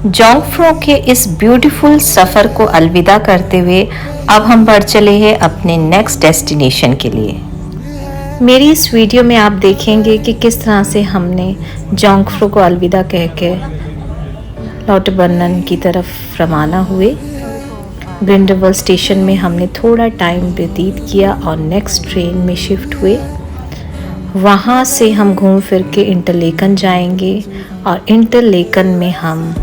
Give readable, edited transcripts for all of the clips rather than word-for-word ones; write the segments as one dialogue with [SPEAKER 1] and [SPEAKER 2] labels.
[SPEAKER 1] जोंगफ्रो के इस ब्यूटीफुल सफ़र को अलविदा करते हुए अब हम बढ़ चले हैं अपने नेक्स्ट डेस्टिनेशन के लिए। मेरी इस वीडियो में आप देखेंगे कि किस तरह से हमने जोंगफ्रो को अलविदा कह के लॉटबर्नन की तरफ रवाना हुए। ग्रिंडेलवाल्ड स्टेशन में हमने थोड़ा टाइम व्यतीत किया और नेक्स्ट ट्रेन में शिफ्ट हुए। वहाँ से हम घूम फिर के इंटरलेकन जाएंगे और इंटरलेकन में हम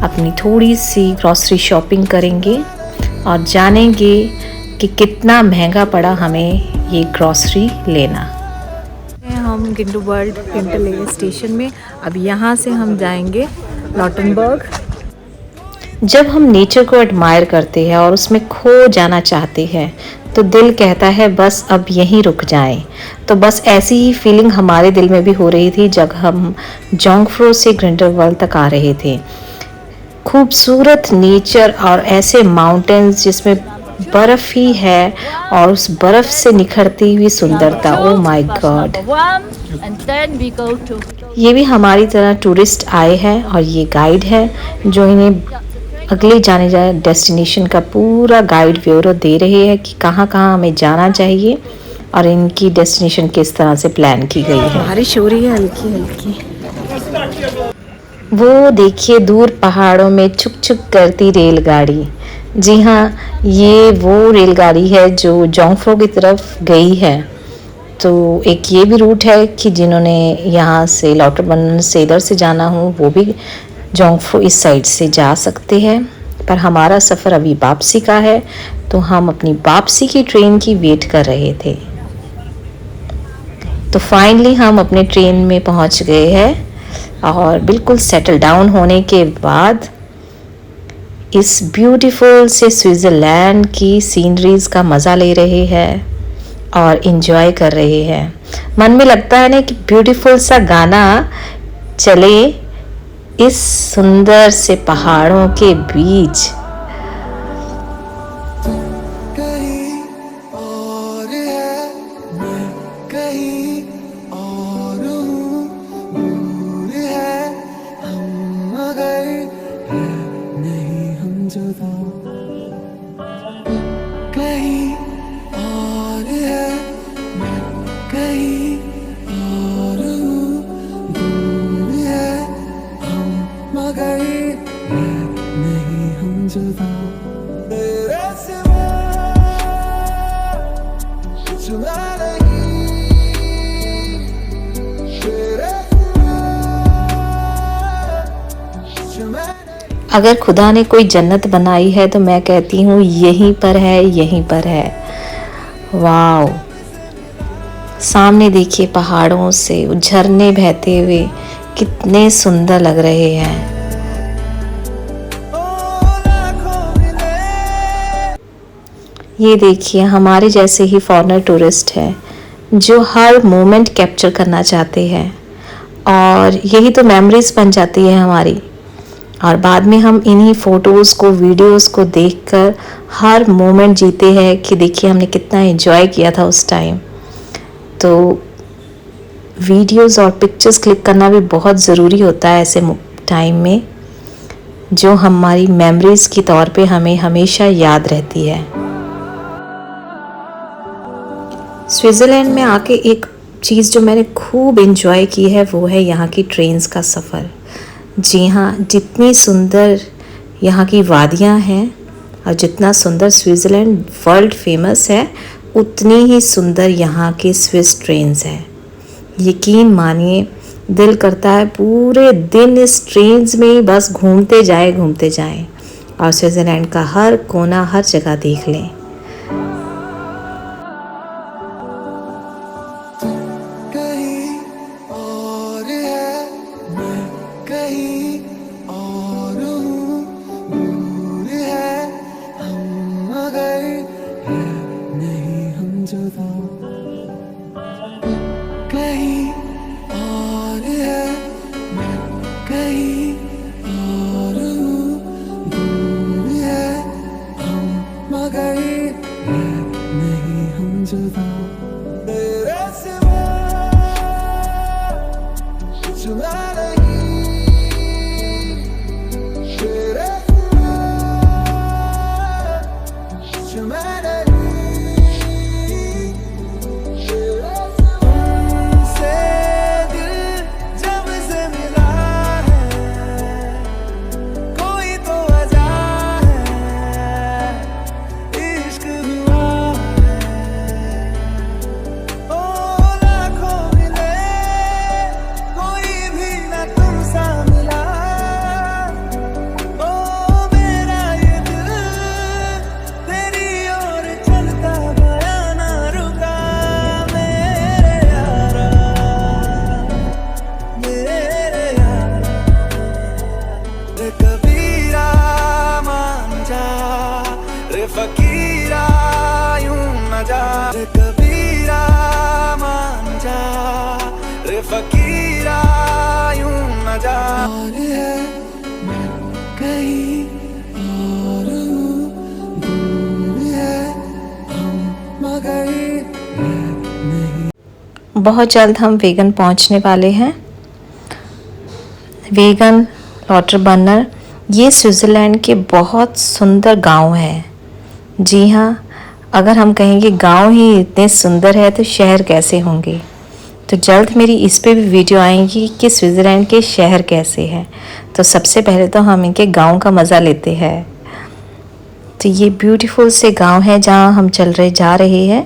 [SPEAKER 1] अपनी थोड़ी सी ग्रॉसरी शॉपिंग करेंगे और जानेंगे कि कितना महंगा पड़ा हमें ये ग्रॉसरी लेना। हम ग्रिंडेलवाल्ड इंटरलेकन स्टेशन में, अब यहाँ से हम जाएंगे लॉटनबर्ग। जब हम नेचर को एडमायर करते हैं और उसमें खो जाना चाहते हैं तो दिल कहता है बस अब यहीं रुक जाएं। तो बस ऐसी ही फीलिंग हमारे दिल में भी हो रही थी जब हम जोंगफ्रो से ग्रिंडेलवाल्ड तक आ रहे थे। खूबसूरत नेचर और ऐसे माउंटेन्स जिसमें बर्फ़ ही है और उस बर्फ़ से निखरती हुई सुंदरता, ओ माय गॉड। ये भी हमारी तरह टूरिस्ट आए हैं और ये गाइड है जो इन्हें अगले जाने जाए डेस्टिनेशन का पूरा गाइड ब्योरो दे रहे हैं कि कहाँ कहाँ हमें जाना चाहिए और इनकी डेस्टिनेशन किस तरह से प्लान की गई है। बारिश हो रही है हल्की हल्की। वो देखिए दूर पहाड़ों में छुक छुक करती रेलगाड़ी। जी हाँ, ये वो रेलगाड़ी है जो जोंगफ्रो की तरफ गई है। तो एक ये भी रूट है कि जिन्होंने यहाँ से लॉटरबर्नन से इधर से जाना हो वो भी जोंगफ्रो इस साइड से जा सकते हैं। पर हमारा सफ़र अभी वापसी का है तो हम अपनी वापसी की ट्रेन की वेट कर रहे थे। तो फाइनली हम अपने ट्रेन में पहुंच गए हैं और बिल्कुल सेटल डाउन होने के बाद इस ब्यूटीफुल से स्विट्ज़रलैंड की सीनरीज़ का मज़ा ले रहे हैं और इन्जॉय कर रहे हैं। मन में लगता है ना कि ब्यूटीफुल सा गाना चले इस सुंदर से पहाड़ों के बीच। अगर खुदा ने कोई जन्नत बनाई है तो मैं कहती हूँ यहीं पर है, यहीं पर है। वाओ, सामने देखिए पहाड़ों से झरने बहते हुए कितने सुंदर लग रहे हैं। ये देखिए हमारे जैसे ही फॉरेनर टूरिस्ट है जो हर मोमेंट कैप्चर करना चाहते हैं और यही तो मेमोरीज बन जाती है हमारी। और बाद में हम इन्हीं फ़ोटोज़ को, वीडियोस को देखकर हर मोमेंट जीते हैं कि देखिए हमने कितना एंजॉय किया था उस टाइम। तो वीडियोस और पिक्चर्स क्लिक करना भी बहुत ज़रूरी होता है ऐसे टाइम में, जो हमारी मेमोरीज़ के तौर पे हमें हमेशा याद रहती है। स्विट्ज़रलैंड में आके एक चीज़ जो मैंने खूब एंजॉय की है वो है यहाँ की ट्रेन्स का सफ़र। जी हाँ, जितनी सुंदर यहाँ की वादियाँ हैं और जितना सुंदर स्विट्ज़रलैंड वर्ल्ड फेमस है उतनी ही सुंदर यहाँ की स्विस ट्रेन्स हैं। यकीन मानिए दिल करता है पूरे दिन इस ट्रेन्स में ही बस घूमते जाएं और स्विट्ज़रलैंड का हर कोना हर जगह देख लें।
[SPEAKER 2] रे फकीरा यूं न जा। और है मैं कहीं और हूँ, दूर है हम मगर
[SPEAKER 1] बहुत जल्द हम वेगन पहुंचने वाले हैं। वेगन, लॉटरबर्नर ये स्विट्ज़रलैंड के बहुत सुंदर गांव हैं। जी हाँ, अगर हम कहेंगे गांव ही इतने सुंदर है तो शहर कैसे होंगे। तो जल्द मेरी इस पे भी वीडियो आएंगी कि स्विट्ज़रलैंड के शहर कैसे हैं। तो सबसे पहले तो हम इनके गांव का मज़ा लेते हैं। तो ये ब्यूटीफुल से गांव है जहां हम जा रहे हैं।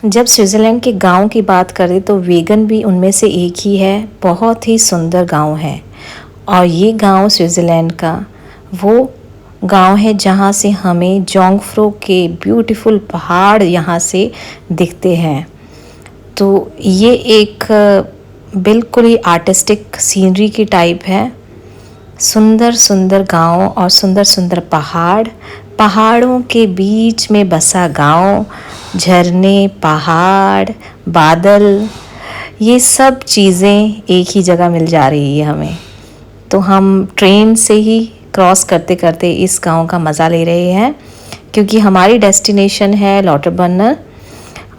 [SPEAKER 1] जब स्विट्ज़रलैंड के गांव की बात करें तो वेगन भी उनमें से एक ही है। बहुत ही सुंदर गांव है और ये गांव स्विट्ज़रलैंड का वो गांव है जहां से हमें जोंगफ्रो के ब्यूटीफुल पहाड़ यहाँ से दिखते हैं। तो ये एक बिल्कुल ही आर्टिस्टिक सीनरी की टाइप है। सुंदर सुंदर गांव और सुंदर सुंदर पहाड़, पहाड़ों के बीच में बसा गांव, झरने, पहाड़, बादल, ये सब चीज़ें एक ही जगह मिल जा रही है हमें। तो हम ट्रेन से ही क्रॉस करते करते इस गांव का मज़ा ले रहे हैं क्योंकि हमारी डेस्टिनेशन है लॉटरबर्नर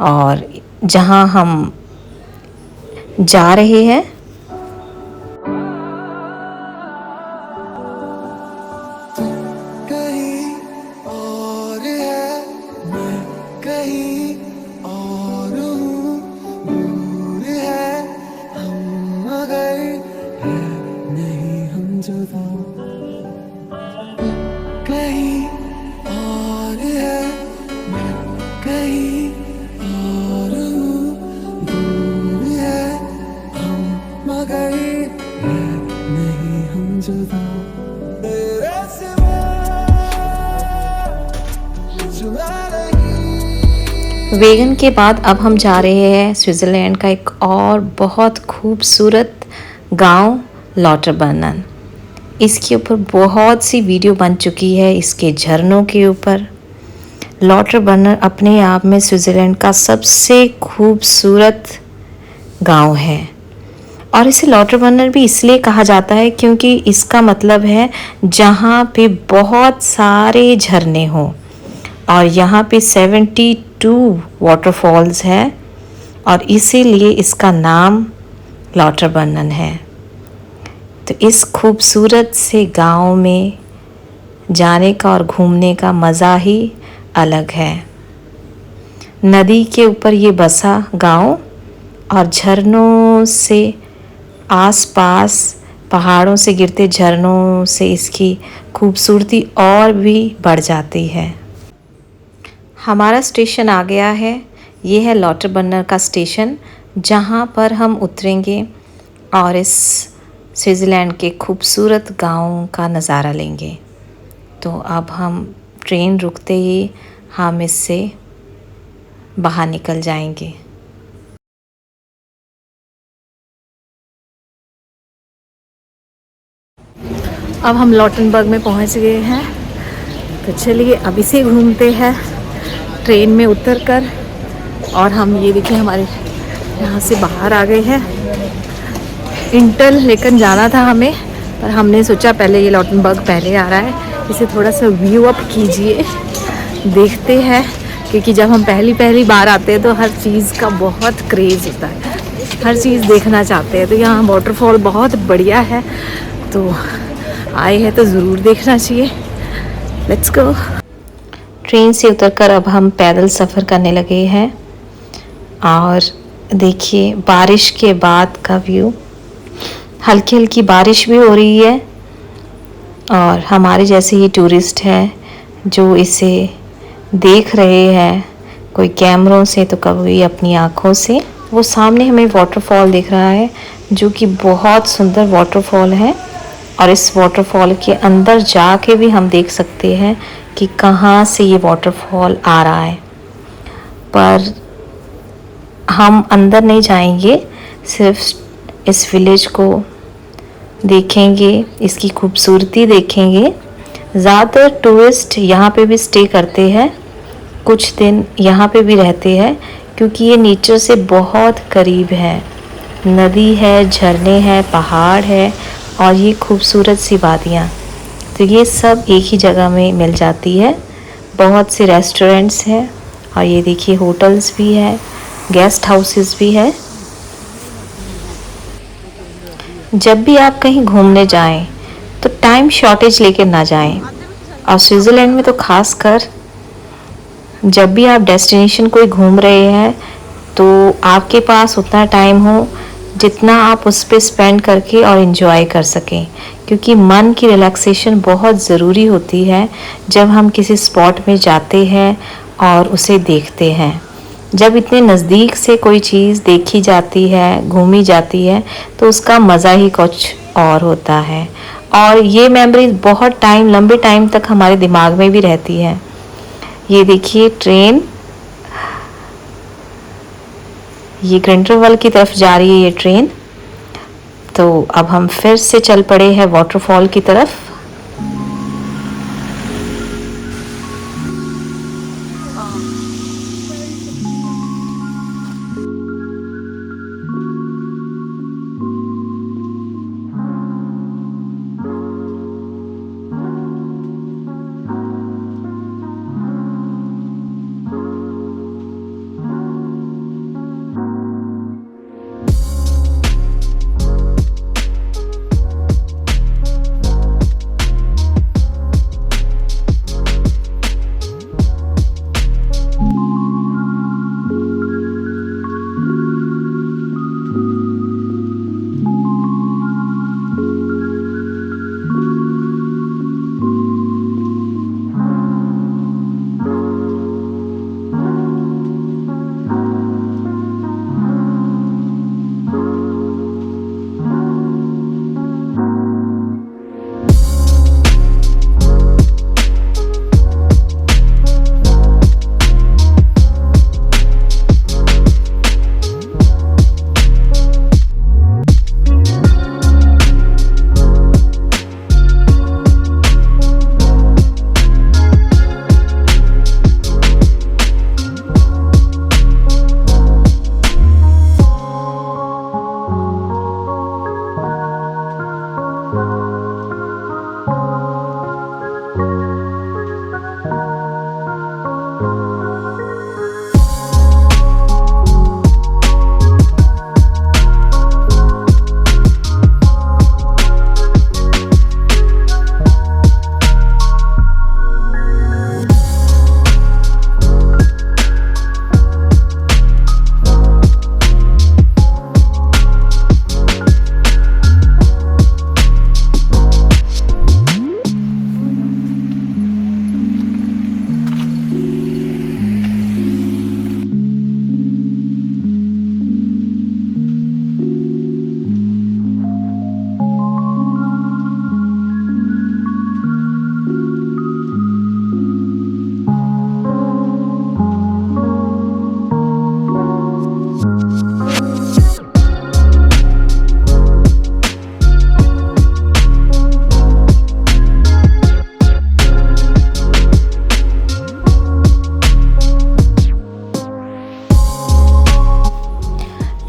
[SPEAKER 1] और जहां हम जा रहे हैं। वेगन के बाद अब हम जा रहे हैं स्विट्ज़रलैंड का एक और बहुत खूबसूरत गांव लॉटरबर्नर। इसके ऊपर बहुत सी वीडियो बन चुकी है इसके झरनों के ऊपर। लॉटरबर्नर अपने आप में स्विट्ज़रलैंड का सबसे खूबसूरत गांव है और इसे लॉटरबर्नर भी इसलिए कहा जाता है क्योंकि इसका मतलब है जहां पे बहुत सारे झरने हों और यहाँ पे 72 वाटरफॉल्स है और इसीलिए इसका नाम लॉटरबर्नर है। तो इस खूबसूरत से गांव में जाने का और घूमने का मज़ा ही अलग है। नदी के ऊपर ये बसा गांव और झरनों से आसपास पहाड़ों से गिरते झरनों से इसकी खूबसूरती और भी बढ़ जाती है। हमारा स्टेशन आ गया है। ये है लॉटरबर्नर का स्टेशन जहाँ पर हम उतरेंगे और इस स्विट्ज़रलैंड के खूबसूरत गांव का नज़ारा लेंगे। तो अब हम ट्रेन रुकते ही हम इससे बाहर निकल जाएंगे। अब हम लॉटनबर्ग में पहुंच गए हैं। तो चलिए अब इसे घूमते हैं ट्रेन में उतरकर। और हम ये देखिए हमारे यहाँ से बाहर आ गए हैं। इंटल लेकर जाना था हमें पर हमने सोचा पहले ये लॉटनबर्ग पहले आ रहा है, इसे थोड़ा सा व्यू अप कीजिए, देखते हैं। क्योंकि जब हम पहली बार आते हैं तो हर चीज़ का बहुत क्रेज़ होता है, हर चीज़ देखना चाहते हैं। तो यहाँ वाटरफॉल बहुत बढ़िया है, तो आए हैं तो ज़रूर देखना चाहिए। Let's go. ट्रेन से उतरकर अब हम पैदल सफ़र करने लगे हैं और देखिए बारिश के बाद का व्यू। हल्की हल्की बारिश भी हो रही है और हमारे जैसे ही टूरिस्ट हैं जो इसे देख रहे हैं, कोई कैमरों से तो कभी अपनी आँखों से। वो सामने हमें वाटरफॉल दिख रहा है जो कि बहुत सुंदर वाटरफॉल है और इस वाटरफॉल के अंदर जाके भी हम देख सकते हैं कि कहाँ से ये वाटरफॉल आ रहा है। पर हम अंदर नहीं जाएंगे, सिर्फ इस विलेज को देखेंगे, इसकी खूबसूरती देखेंगे। ज़्यादातर टूरिस्ट यहाँ पे भी स्टे करते हैं, कुछ दिन यहाँ पे भी रहते हैं क्योंकि ये नेचर से बहुत करीब है। नदी है, झरने हैं, पहाड़ है और ये खूबसूरत सी वादियाँ, तो ये सब एक ही जगह में मिल जाती है। बहुत से रेस्टोरेंट्स हैं और ये देखिए होटल्स भी है, गेस्ट हाउसेस भी है। जब भी आप कहीं घूमने जाएं तो टाइम शॉर्टेज लेकर ना जाएं, और स्विट्ज़रलैंड में तो खास कर जब भी आप डेस्टिनेशन कोई घूम रहे हैं तो आपके पास उतना टाइम हो जितना आप उस पर स्पेंड करके और इन्जॉय कर सकें, क्योंकि मन की रिलैक्सेशन बहुत ज़रूरी होती है जब हम किसी स्पॉट में जाते हैं और उसे देखते हैं। जब इतने नज़दीक से कोई चीज़ देखी जाती है, घूमी जाती है, तो उसका मज़ा ही कुछ और होता है और ये मेमोरीज बहुत टाइम, लंबे टाइम तक हमारे दिमाग में भी रहती है। ये देखिए ट्रेन, ये ग्रिंडलवाल्ड की तरफ जा रही है ये ट्रेन। तो अब हम फिर से चल पड़े हैं वाटरफॉल की तरफ।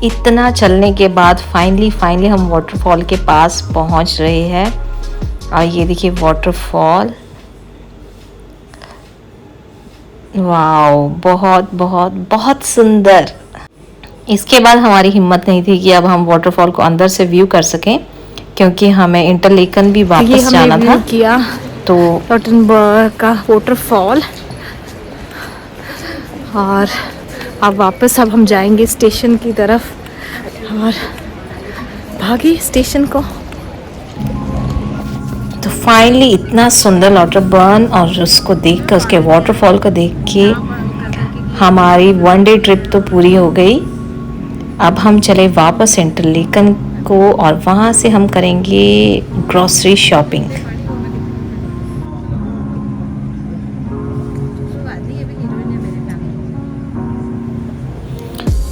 [SPEAKER 1] इतना चलने के बाद फाइनली हम वाटरफॉल के पास पहुंच रहे हैं। और ये देखिए वाटरफॉल, वाओ, बहुत बहुत बहुत सुंदर। इसके बाद हमारी हिम्मत नहीं थी कि अब हम वाटरफॉल को अंदर से व्यू कर सकें, क्योंकि हमें इंटरलेकन भी वापस जाना था।
[SPEAKER 3] किया
[SPEAKER 1] तो
[SPEAKER 3] रॉटनबर्ग का वाटरफॉल, और अब वापस अब हम जाएंगे स्टेशन की तरफ और भागे स्टेशन को।
[SPEAKER 1] तो फाइनली इतना सुंदर लॉटरबर्न और उसको देख कर, उसके वाटरफॉल को देख के हमारी वन डे ट्रिप तो पूरी हो गई। अब हम चले वापस इंटरलेकन को और वहाँ से हम करेंगे ग्रॉसरी शॉपिंग।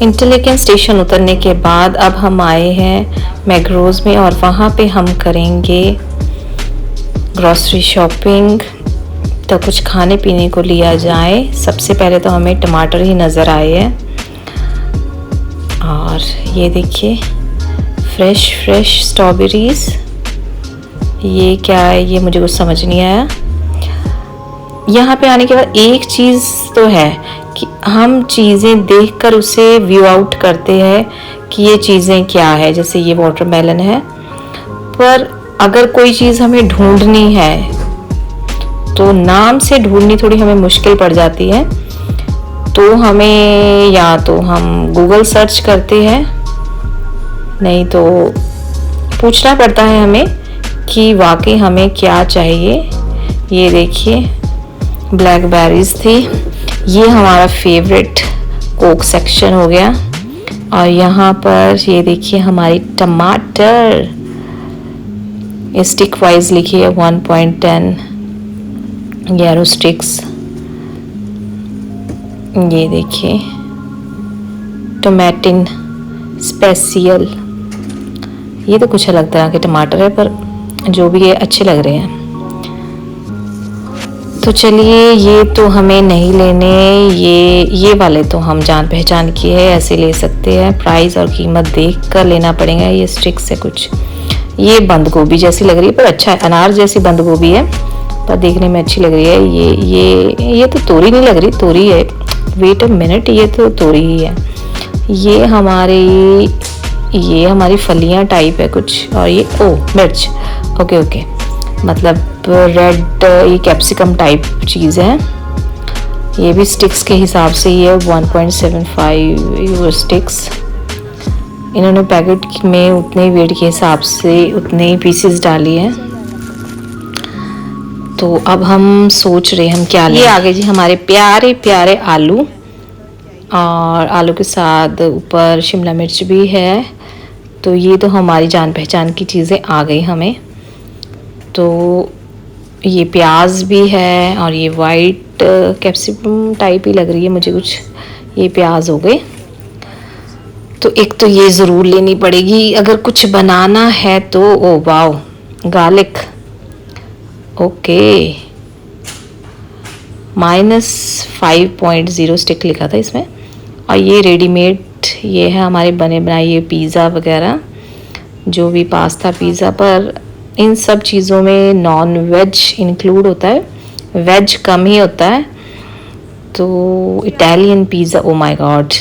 [SPEAKER 1] इंटरलेकन स्टेशन उतरने के बाद अब हम आए हैं मैग्रोज में और वहाँ पे हम करेंगे ग्रॉसरी शॉपिंग। तो कुछ खाने पीने को लिया जाए। सबसे पहले तो हमें टमाटर ही नज़र आए हैं। और ये देखिए फ्रेश स्ट्रॉबेरीज। ये क्या है, ये मुझे कुछ समझ नहीं आया। यहाँ पे आने के बाद एक चीज़ तो है कि हम चीज़ें देखकर उसे व्यू आउट करते हैं कि ये चीज़ें क्या है। जैसे ये वाटरमेलन है, पर अगर कोई चीज़ हमें ढूंढनी है तो नाम से ढूंढनी थोड़ी हमें मुश्किल पड़ जाती है। तो हमें या तो हम गूगल सर्च करते हैं, नहीं तो पूछना पड़ता है हमें कि वाकई हमें क्या चाहिए। ये देखिए ब्लैकबेरीज थी। ये हमारा फेवरेट कोक सेक्शन हो गया। और यहाँ पर ये देखिए हमारी टमाटर, स्टिक वाइज लिखी है 1.10 गैरो स्टिक्स। ये देखिए टोमेटिन स्पेशियल, ये तो कुछ अलग तरह के टमाटर है, पर जो भी है अच्छे लग रहे हैं। तो चलिए ये तो हमें नहीं लेने, ये वाले तो हम जान पहचान किए हैं, ऐसे ले सकते हैं। प्राइस और कीमत देख कर लेना पड़ेगा। ये स्टिक्स है कुछ, ये बंद गोभी जैसी लग रही है पर अच्छा है, अनार जैसी बंद गोभी है पर देखने में अच्छी लग रही है। ये तो तोरी नहीं लग रही, तोरी है। वेट अ मिनट, ये तो तोरी ही है। ये हमारी फलियां टाइप है कुछ। और ये मिर्च, ओके मतलब रेड, ये कैप्सिकम टाइप चीज़ है। ये भी स्टिक्स के हिसाब से ही है 1.75 यूरो स्टिक्स। इन्होंने पैकेट में उतने वेट के हिसाब से उतने ही पीसेस डाली हैं। तो अब हम सोच रहे हम क्या लें। ये आगे जी हमारे प्यारे प्यारे आलू, और आलू के साथ ऊपर शिमला मिर्च भी है। तो ये तो हमारी जान पहचान की चीज़ें आ गई हमें। तो ये प्याज भी है और ये वाइट कैप्सिकम टाइप ही लग रही है मुझे कुछ, ये प्याज हो गए। तो एक तो ये ज़रूर लेनी पड़ेगी अगर कुछ बनाना है तो। Oh wow, garlic, okay, -5.0 stick लिखा था इसमें। और ये रेडीमेड, ये है हमारे बने बनाए ये पिज़्ज़ा वगैरह, जो भी पास्ता पिज़्ज़ा, पर इन सब चीज़ों में नॉन वेज इंक्लूड होता है, वेज कम ही होता है। तो Italian pizza, O my God,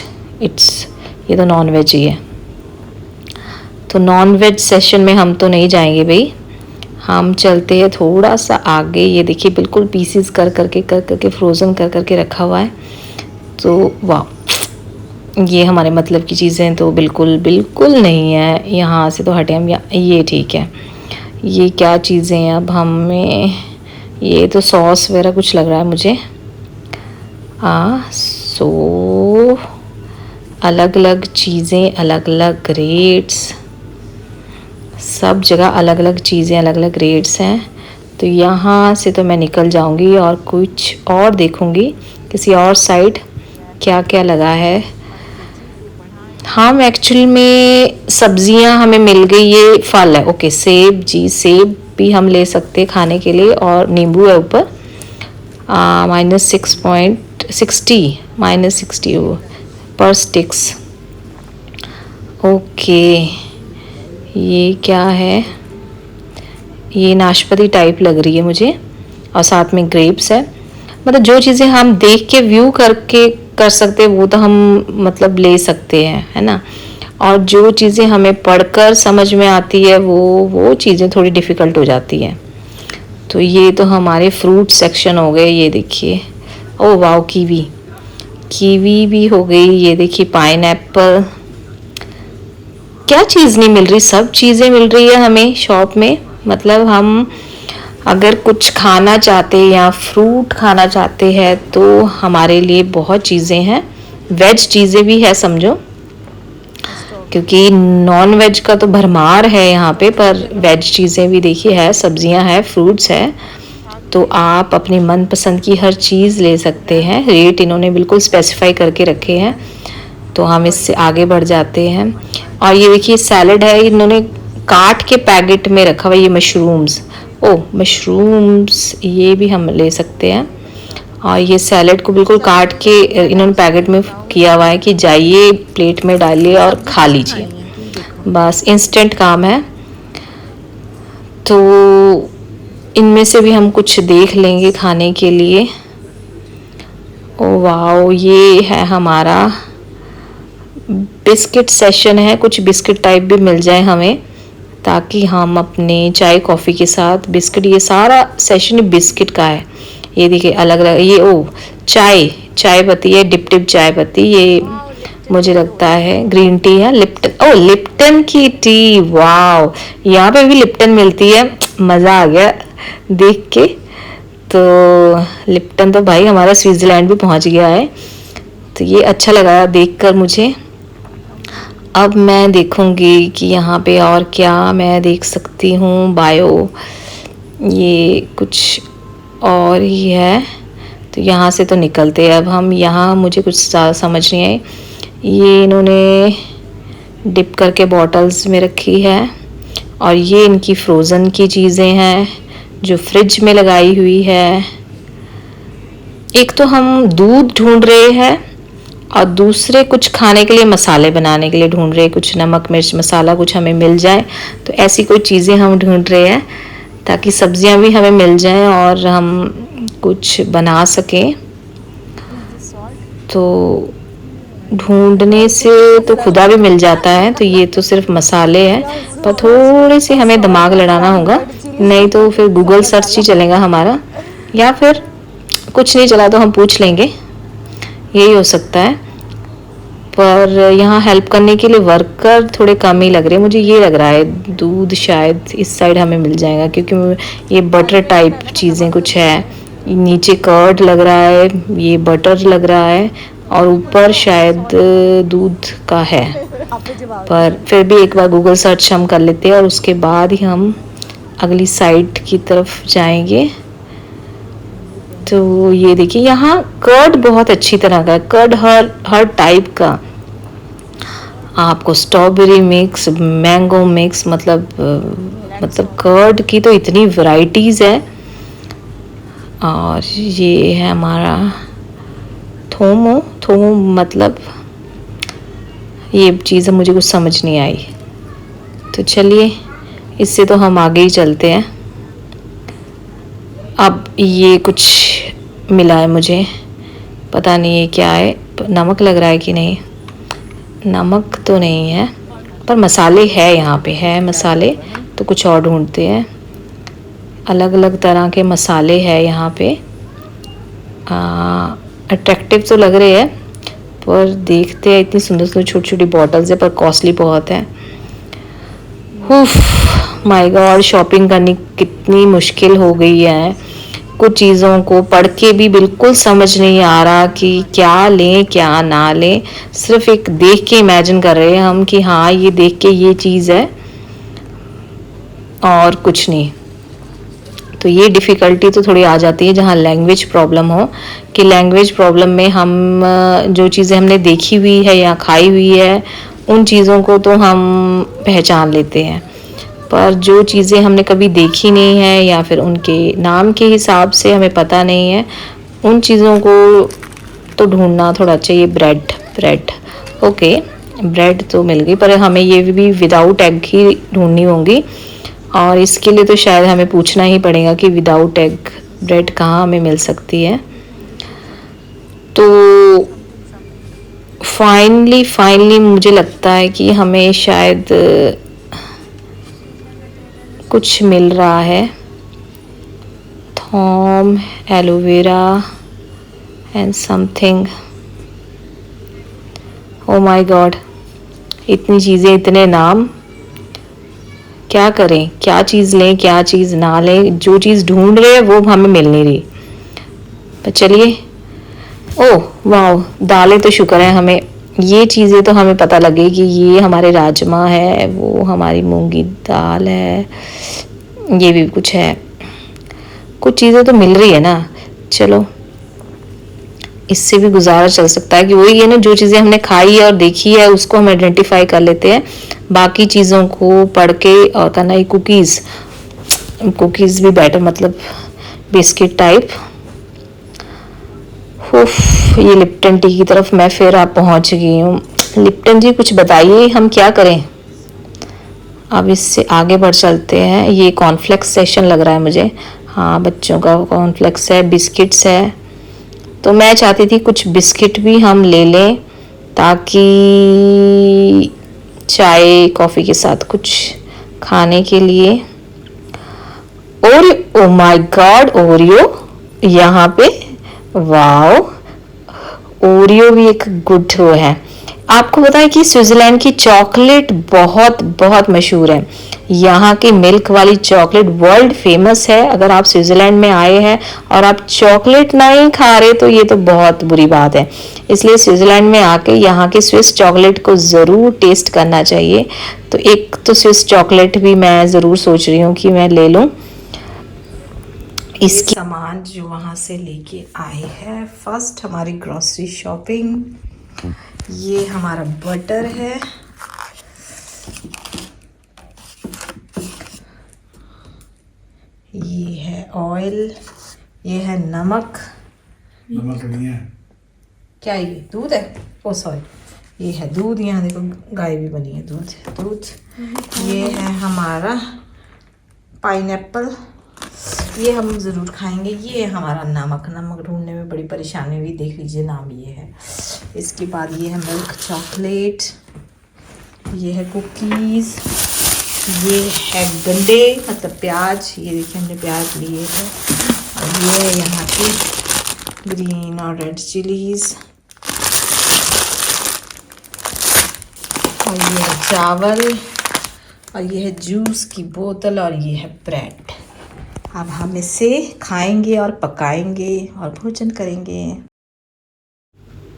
[SPEAKER 1] ये तो नॉन वेज ही है। तो नॉन वेज सेशन में हम तो नहीं जाएंगे भाई, हम चलते हैं थोड़ा सा आगे। ये देखिए बिल्कुल पीसेस कर करके फ्रोज़न कर करके रखा हुआ है। तो वाह, ये हमारे मतलब की चीज़ें तो बिल्कुल नहीं है। यहाँ से तो हटे हम, ये ठीक है। ये क्या चीज़ें हैं अब हमें, ये तो सॉस वगैरह कुछ लग रहा है मुझे। सो अलग अलग चीज़ें, अलग अलग रेट्स, सब जगह अलग अलग चीज़ें, अलग अलग रेट्स हैं। तो यहाँ से तो मैं निकल जाऊँगी और कुछ और देखूँगी किसी और साइड क्या क्या लगा है। हम एक्चुअल में सब्जियां हमें मिल गई, ये फल है, ओके, सेब जी, सेब भी हम ले सकते हैं खाने के लिए। और नींबू है ऊपर, -6.60 पर स्टिक्स। ओके, ये क्या है, ये नाशपाती टाइप लग रही है मुझे, और साथ में ग्रेप्स है। मतलब जो चीज़ें हम देख के व्यू करके कर सकते हैं वो तो हम मतलब ले सकते हैं, है ना। और जो चीज़ें हमें पढ़कर समझ में आती है वो चीज़ें थोड़ी डिफ़िकल्ट हो जाती हैं। तो ये तो हमारे फ्रूट सेक्शन हो गए। ये देखिए, ओ वाओ, कीवी भी हो गई। ये देखिए पाइनएप्पल, क्या चीज़ नहीं मिल रही, सब चीज़ें मिल रही है हमें शॉप में। मतलब हम अगर कुछ खाना चाहते हैं या फ्रूट खाना चाहते हैं तो हमारे लिए बहुत चीज़ें हैं। वेज चीज़ें भी है समझो, क्योंकि नॉन वेज का तो भरमार है यहाँ पे, पर वेज चीज़ें भी देखिए है, सब्जियां है, फ्रूट्स है। तो आप अपनी मनपसंद की हर चीज़ ले सकते हैं। रेट इन्होंने बिल्कुल स्पेसिफाई करके रखे हैं, तो हम इससे आगे बढ़ जाते हैं। और ये देखिए सैलड है, इन्होंने काट के पैकेट में रखा हुआ। ये मशरूम्स, मशरूम्स, ये भी हम ले सकते हैं। और ये सैलेड को बिल्कुल काट के इन्होंने पैकेट में किया हुआ है कि जाइए प्लेट में डालिए और खा लीजिए, बस इंस्टेंट काम है। तो इनमें से भी हम कुछ देख लेंगे खाने के लिए। ओ वाओ, ये है हमारा बिस्किट सेशन है, कुछ बिस्किट टाइप भी मिल जाए हमें, ताकि हम अपने चाय कॉफ़ी के साथ बिस्किट, ये सारा सेशन बिस्किट का है। ये देखिए अलग अलग, ये ओ चाय पत्ती है, डिप चाय पत्ती, ये मुझे लगता है ग्रीन टी है, लिप्टन की टी, वाओ यहाँ पे भी लिप्टन मिलती है, मज़ा आ गया देख के। तो लिप्टन तो भाई हमारा स्विट्ज़रलैंड भी पहुंच गया है, तो ये अच्छा लगा देखकर मुझे। अब मैं देखूंगी कि यहाँ पे और क्या मैं देख सकती हूँ। बायो, ये कुछ और ही है, तो यहाँ से तो निकलते हैं अब हम। यहाँ मुझे कुछ ज़्यादा समझ नहीं आई, ये इन्होंने डिप करके बॉटल्स में रखी है, और ये इनकी फ्रोज़न की चीज़ें हैं जो फ्रिज में लगाई हुई है। एक तो हम दूध ढूंढ रहे हैं और दूसरे कुछ खाने के लिए मसाले बनाने के लिए ढूंढ रहे हैं, कुछ नमक मिर्च मसाला कुछ हमें मिल जाए, तो ऐसी कोई चीज़ें हम ढूंढ रहे हैं ताकि सब्जियां भी हमें मिल जाएं और हम कुछ बना सकें। तो ढूंढने से तो खुदा भी मिल जाता है, तो ये तो सिर्फ मसाले हैं, पर थोड़े से हमें दिमाग लड़ाना होगा, नहीं तो फिर गूगल सर्च ही चलेगा हमारा, या फिर कुछ नहीं चला तो हम पूछ लेंगे, यही हो सकता है। पर यहाँ हेल्प करने के लिए वर्कर थोड़े कम ही लग रहे हैं, मुझे ये लग रहा है दूध शायद इस साइड हमें मिल जाएगा, क्योंकि ये बटर टाइप चीज़ें कुछ है, नीचे कर्ड लग रहा है, ये बटर लग रहा है, और ऊपर शायद दूध का है। पर फिर भी एक बार गूगल सर्च हम कर लेते हैं और उसके बाद ही हम अगली साइड की तरफ जाएंगे। तो ये देखिए यहाँ कर्ड बहुत अच्छी तरह का है, कर्ड हर टाइप का, आपको स्ट्रॉबेरी मिक्स, मैंगो मिक्स, मतलब कर्ड की तो इतनी वैरायटीज़ है। और ये है हमारा थोमो मतलब ये चीज़ मुझे कुछ समझ नहीं आई, तो चलिए इससे तो हम आगे ही चलते हैं। अब ये कुछ मिला है मुझे, पता नहीं ये क्या है, नमक लग रहा है कि नहीं, नमक तो नहीं है, पर मसाले है, यहाँ पे है मसाले, तो कुछ और ढूंढते हैं। अलग अलग तरह के मसाले हैं यहाँ पे, अट्रैक्टिव तो लग रहे हैं, पर देखते हैं, इतनी सुंदर सुंदर छोटी छोटी बॉटल्स है, पर कॉस्टली बहुत है। उफ माय गॉड, शॉपिंग करनी कितनी मुश्किल हो गई है, कुछ चीज़ों को पढ़ के भी बिल्कुल समझ नहीं आ रहा कि क्या लें क्या ना लें, सिर्फ एक देख के इमेजिन कर रहे हैं हम कि हाँ ये देख के ये चीज़ है और कुछ नहीं। तो ये डिफ़िकल्टी तो थोड़ी आ जाती है जहाँ लैंग्वेज प्रॉब्लम हो, कि लैंग्वेज प्रॉब्लम में हम जो चीज़ें हमने देखी हुई है या खाई हुई है उन चीज़ों को तो हम पहचान लेते हैं, पर जो चीज़ें हमने कभी देखी नहीं है या फिर उनके नाम के हिसाब से हमें पता नहीं है, उन चीज़ों को तो ढूंढना थोड़ा चाहिए। ब्रेड ओके, ब्रेड तो मिल गई, पर हमें ये भी विदाउट एग ही ढूंढनी होंगी, और इसके लिए तो शायद हमें पूछना ही पड़ेगा कि विदाउट एग ब्रेड कहाँ हमें मिल सकती है। तो फाइनली मुझे लगता है कि हमें शायद कुछ मिल रहा है, थॉम, aloe vera and something. Oh my god, इतनी चीज़ें, इतने नाम, क्या करें, क्या चीज़ लें क्या चीज़ ना लें, जो चीज़ ढूंढ रहे हैं वो हमें मिल नहीं रही। पर चलिए, ओह वाह, दालें तो शुक्र है हमें, ये चीज़ें तो हमें पता लगे कि ये हमारे राजमा है, वो हमारी मूंगी दाल है, ये भी कुछ है, कुछ चीज़ें तो मिल रही है ना। चलो इससे भी गुजारा चल सकता है कि वही है ना, जो चीज़ें हमने खाई है और देखी है उसको हम आइडेंटिफाई कर लेते हैं, बाकी चीज़ों को पढ़ के और करना। ही कुकीज़ भी बेटर, मतलब बिस्किट टाइप, उफ, ये लिप्टन टी की तरफ मैं फिर आप पहुंच गई हूँ। लिप्टन जी कुछ बताइए हम क्या करें। अब इससे आगे बढ़ चलते हैं। ये कॉर्नफ्लेक्स सेशन लग रहा है मुझे। हाँ, बच्चों का कॉर्नफ्लेक्स है, बिस्किट्स है। तो मैं चाहती थी कुछ बिस्किट भी हम ले लें ताकि चाय कॉफ़ी के साथ कुछ खाने के लिए। Oreo, O my God, Oreo यहाँ पे, वाओ, ओरियो भी एक गुड वो है। आपको पता है कि स्विट्ज़रलैंड की चॉकलेट बहुत बहुत मशहूर है। यहाँ की मिल्क वाली चॉकलेट वर्ल्ड फेमस है। अगर आप स्विट्ज़रलैंड में आए हैं और आप चॉकलेट नहीं खा रहे तो ये तो बहुत बुरी बात है। इसलिए स्विट्ज़रलैंड में आके यहाँ की स्विस चॉकलेट को ज़रूर टेस्ट करना चाहिए। तो एक तो स्विस चॉकलेट भी मैं ज़रूर सोच रही हूँ कि मैं ले लूँ। इसकी सामान जो वहाँ से लेके आए हैं, फर्स्ट हमारी ग्रॉसरी शॉपिंग। ये हमारा बटर है, ये है ऑयल, ये है नमक।
[SPEAKER 4] नमक नहीं है
[SPEAKER 1] क्या ये दूध है? ओ सॉरी, ये है दूध। यहाँ देखो गाय भी बनी है, दूध। ये है हमारा पाइनएप्पल, ये हम ज़रूर खाएंगे। ये हमारा नमक ढूंढने में बड़ी परेशानी हुई, देख लीजिए नाम ये है। इसके बाद ये है मिल्क चॉकलेट, ये है कुकीज़, ये है गंडे मतलब प्याज, ये देखिए हमने प्याज लिए हैं। और ये है यहाँ की ग्रीन और रेड चिलीज़, और ये है चावल, और ये है जूस की बोतल, और ये है ब्रेड। अब हम इसे खाएंगे और पकाएंगे और भोजन करेंगे।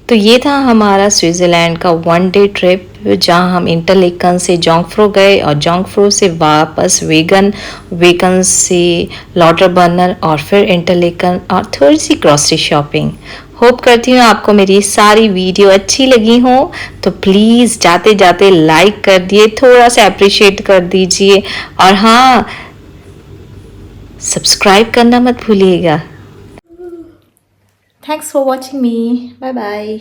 [SPEAKER 1] तो ये था हमारा स्विट्ज़रलैंड का 1 डे ट्रिप, जहाँ हम इंटरलेकन से जोंगफ्रो गए और जोंगफ्रो से वापस वेगन से लॉटरबर्नर और फिर इंटरलेकन और थोड़ी सी ग्रॉसरी शॉपिंग। होप करती हूँ आपको मेरी सारी वीडियो अच्छी लगी हो, तो प्लीज़ जाते जाते लाइक कर दिए, थोड़ा सा अप्रिशिएट कर दीजिए, और हाँ, सब्सक्राइब करना मत भूलिएगा। Thanks for watching me, bye bye.